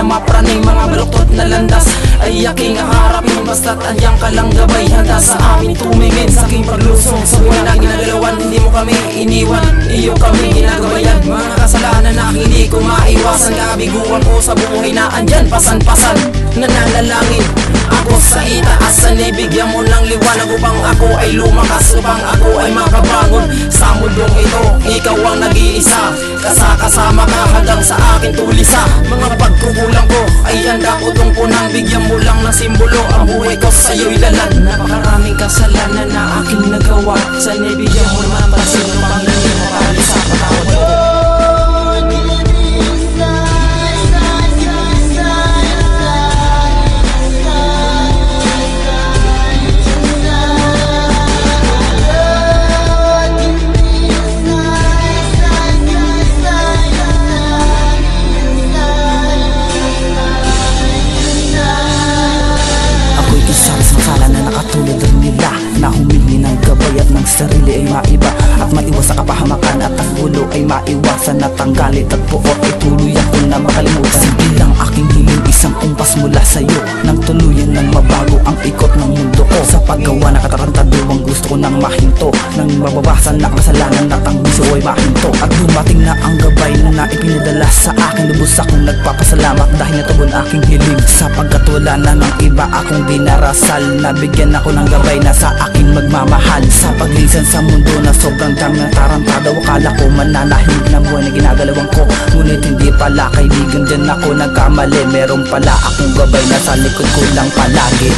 mapraning mga baluktot na landas ay aking haharapin. Basta't andiyan ka lang gabay, handa sa amin tumingin sa aking paglusong sa buhay na ginagalawan. Hindi mo kami iniwan, iyo kami ginagabayan. Mga kasalanan na hindi ko maiwasan, kabiguan ko sa buhay na andyan pasan-pasan. Nananalangin ako sa itaasan, ibigyan mo ng liwanag upang ako ay lumakas, upang ako ay makabangon sa mundong ito. Ikaw ang nag-iisa, kasama ka hanggang sa akin tulisa. Mga pagkukulang ko ay handa ko tong punang, bigyan mo lang ng simbolo ang buhay ko sa'yo'y lalan. Napakaraming kasalanan na aking nagawa, sana ibigyan mo naman pansin upang hindi mo kalisa. Patawad ko. Katulad rin nila na humingi ng gabay at ng sarili ay maiba at maiwas sa kapahamakan at ang gulo ay maiwasan at ang galit at puot ay tuluyan ko na makalimutan. Sige lang aking hiling, isang kumpas mula sa'yo nang tuluyan nang mabago ang ikot ng mundo ko. Sa paggawa na katarantado ang gusto ko nang mahinto, nang mababasan na kasalanan at ang biso ay mahinto. At dumating na ang gabay na ipinadala sa akin, lubos akong nagpapasalamat dahil natugon aking hiling. Sapagkat wala na ng iba akong dinarasal, nabigyan ako ng gabay na sa akin magmamahal. Sa paglisan sa mundo na sobrang dami ng tarantado, akala ko mananahimik ng buhay na ginagalawan ko, ngunit hindi pala kaibigan, dyan ako nagkamali. Meron pala akong gabay na sa likod ko lang palagi.